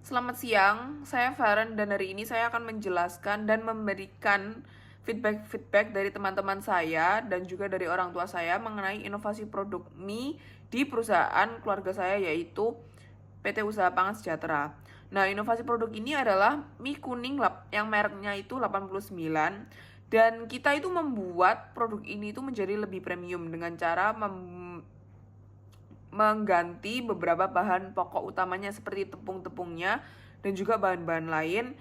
Selamat siang, saya Feren dan hari ini saya akan menjelaskan dan memberikan feedback dari teman-teman saya dan juga dari orang tua saya mengenai inovasi produk mie di perusahaan keluarga saya yaitu PT Usaha Pangan Sejahtera. Nah, inovasi produk ini adalah mie kuning yang mereknya itu 89 dan kita itu membuat produk ini itu menjadi lebih premium dengan cara mengganti beberapa bahan pokok utamanya seperti tepung-tepungnya dan juga bahan-bahan lain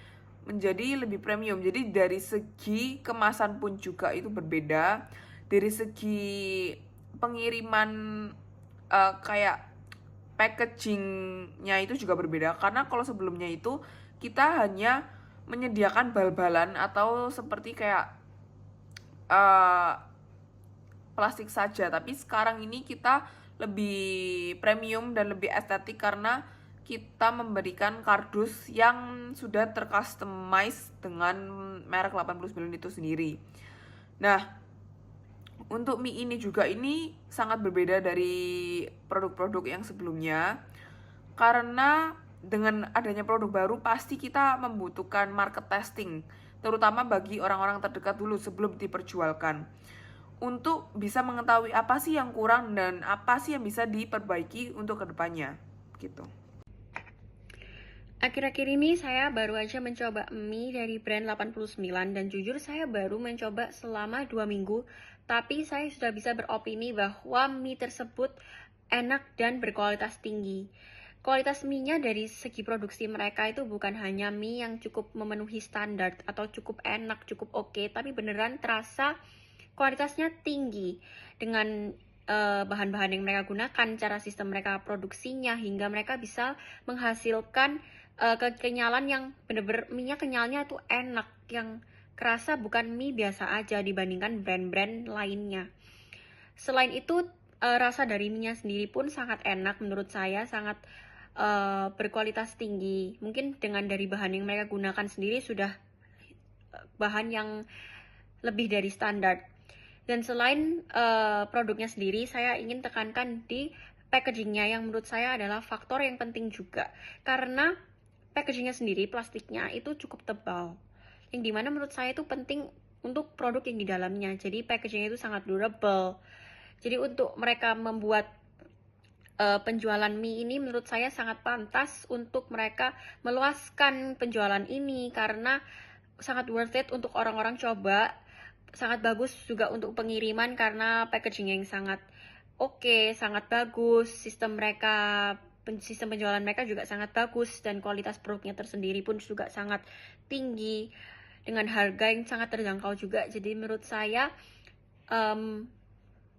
menjadi lebih premium. Jadi dari segi kemasan pun juga itu berbeda. Dari segi pengiriman kayak packagingnya itu juga berbeda. Karena kalau sebelumnya itu kita hanya menyediakan bal-balan atau seperti kayak uh, plastik saja, tapi sekarang ini kita lebih premium dan lebih estetik karena kita memberikan kardus yang sudah tercustomize dengan merek 89 itu sendiri. Nah, untuk mie ini juga ini sangat berbeda dari produk-produk yang sebelumnya karena dengan adanya produk baru pasti kita membutuhkan market testing, terutama bagi orang-orang terdekat dulu sebelum diperjualkan untuk bisa mengetahui apa sih yang kurang dan apa sih yang bisa diperbaiki untuk kedepannya gitu. Akhir-akhir ini saya baru aja mencoba mie dari brand 89 dan jujur saya baru mencoba selama 2 minggu, tapi saya sudah bisa beropini bahwa mie tersebut enak dan berkualitas tinggi. Kualitas mie-nya dari segi produksi mereka itu bukan hanya mie yang cukup memenuhi standar atau cukup enak, cukup oke, tapi beneran terasa kualitasnya tinggi dengan bahan-bahan yang mereka gunakan, cara sistem mereka produksinya, hingga mereka bisa menghasilkan kekenyalan yang bener-bener mie-nya kenyalnya itu enak, yang kerasa bukan mie biasa aja dibandingkan brand-brand lainnya. Selain itu, rasa dari mie-nya sendiri pun sangat enak menurut saya, sangat berkualitas tinggi. Mungkin dengan dari bahan yang mereka gunakan sendiri sudah bahan yang lebih dari standar. Dan selain produknya sendiri, saya ingin tekankan di packagingnya yang menurut saya adalah faktor yang penting juga. Karena packagingnya sendiri, plastiknya itu cukup tebal. Yang dimana menurut saya itu penting untuk produk yang di dalamnya. Jadi packagingnya itu sangat durable. Jadi untuk mereka membuat penjualan mie ini menurut saya sangat pantas untuk mereka meluaskan penjualan ini karena sangat worth it untuk orang-orang coba. Sangat bagus juga untuk pengiriman karena packaging yang sangat oke, sangat bagus. Sistem penjualan mereka juga sangat bagus dan kualitas produknya tersendiri pun juga sangat tinggi dengan harga yang sangat terjangkau juga. Jadi menurut saya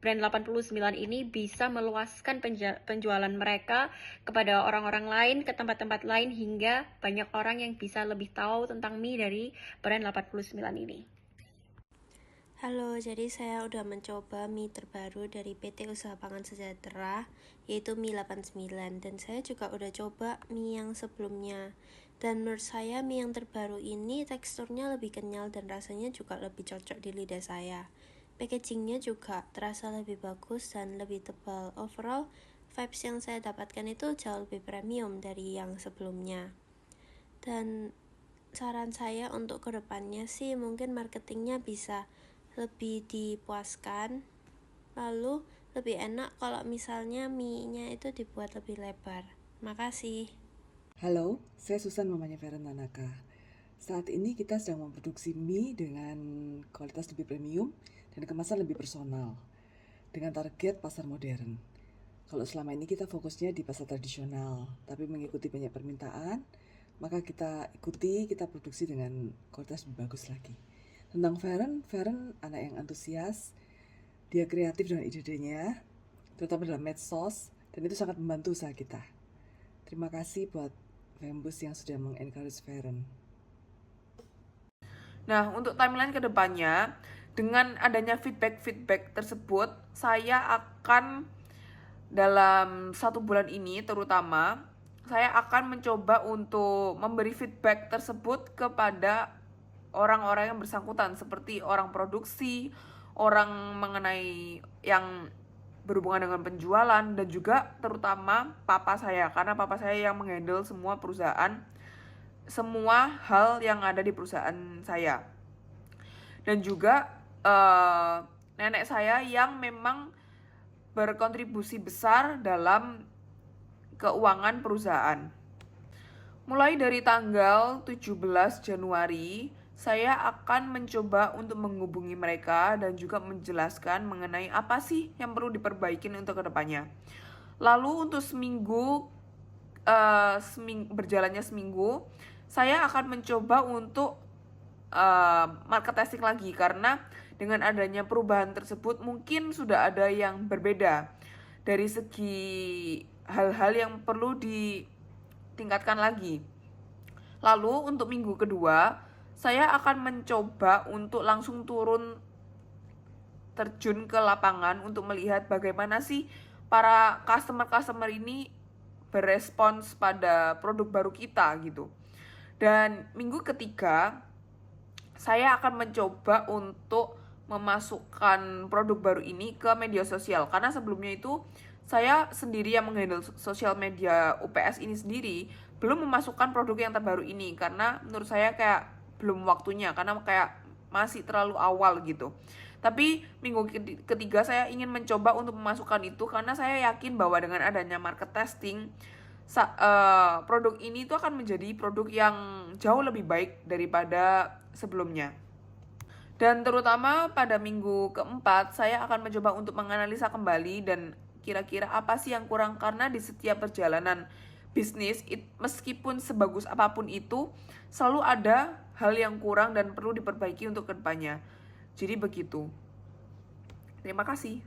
brand 89 ini bisa meluaskan penjualan mereka kepada orang-orang lain, ke tempat-tempat lain, hingga banyak orang yang bisa lebih tahu tentang mie dari brand 89 ini. Halo, jadi saya udah mencoba mie terbaru dari PT Usaha Pangan Sejahtera, yaitu mie 89, dan saya juga udah coba mie yang sebelumnya. Dan menurut saya mie yang terbaru ini teksturnya lebih kenyal dan rasanya juga lebih cocok di lidah saya. Packagingnya juga terasa lebih bagus dan lebih tebal. Overall, vibes yang saya dapatkan itu jauh lebih premium dari yang sebelumnya. Dan saran saya untuk kedepannya sih mungkin marketingnya bisa lebih dipuaskan, lalu lebih enak kalau misalnya mie-nya itu dibuat lebih lebar. Makasih. Halo, saya Susan mamanya Feren Tanaka. Saat ini kita sedang memproduksi mie dengan kualitas lebih premium dan kemasan lebih personal dengan target pasar modern. Kalau selama ini kita fokusnya di pasar tradisional, tapi mengikuti banyak permintaan, maka kita produksi dengan kualitas lebih bagus lagi. Tentang Feren anak yang antusias, dia kreatif dengan ide-idenya, terutama dalam medsos, dan itu sangat membantu usaha kita. Terima kasih buat Fembus yang sudah mengencourage Feren. Nah, untuk timeline kedepannya, dengan adanya feedback tersebut, saya akan dalam 1 bulan ini terutama, saya akan mencoba untuk memberi feedback tersebut kepada orang-orang yang bersangkutan seperti orang produksi, orang mengenai yang berhubungan dengan penjualan, dan juga terutama papa saya, karena papa saya yang menghandle semua perusahaan, semua hal yang ada di perusahaan saya. Dan juga nenek saya yang memang berkontribusi besar dalam keuangan perusahaan. Mulai dari tanggal 17 Januari, saya akan mencoba untuk menghubungi mereka dan juga menjelaskan mengenai apa sih yang perlu diperbaiki untuk kedepannya. Lalu untuk berjalannya seminggu, saya akan mencoba untuk market testing lagi, karena dengan adanya perubahan tersebut mungkin sudah ada yang berbeda dari segi hal-hal yang perlu ditingkatkan lagi. Lalu untuk minggu kedua, saya akan mencoba untuk langsung turun terjun ke lapangan untuk melihat bagaimana sih para customer ini berespons pada produk baru kita gitu. Dan minggu ketiga, saya akan mencoba untuk memasukkan produk baru ini ke media sosial, karena sebelumnya itu saya sendiri yang menghandle sosial media UPS ini sendiri, belum memasukkan produk yang terbaru ini karena menurut saya kayak belum waktunya, karena kayak masih terlalu awal gitu. Tapi minggu ketiga saya ingin mencoba untuk memasukkan itu, karena saya yakin bahwa dengan adanya market testing, produk ini tuh akan menjadi produk yang jauh lebih baik daripada sebelumnya. Dan terutama pada minggu keempat, saya akan mencoba untuk menganalisa kembali dan kira-kira apa sih yang kurang, karena di setiap perjalanan bisnis, meskipun sebagus apapun itu, selalu ada hal yang kurang dan perlu diperbaiki untuk kedepannya. Jadi begitu. Terima kasih.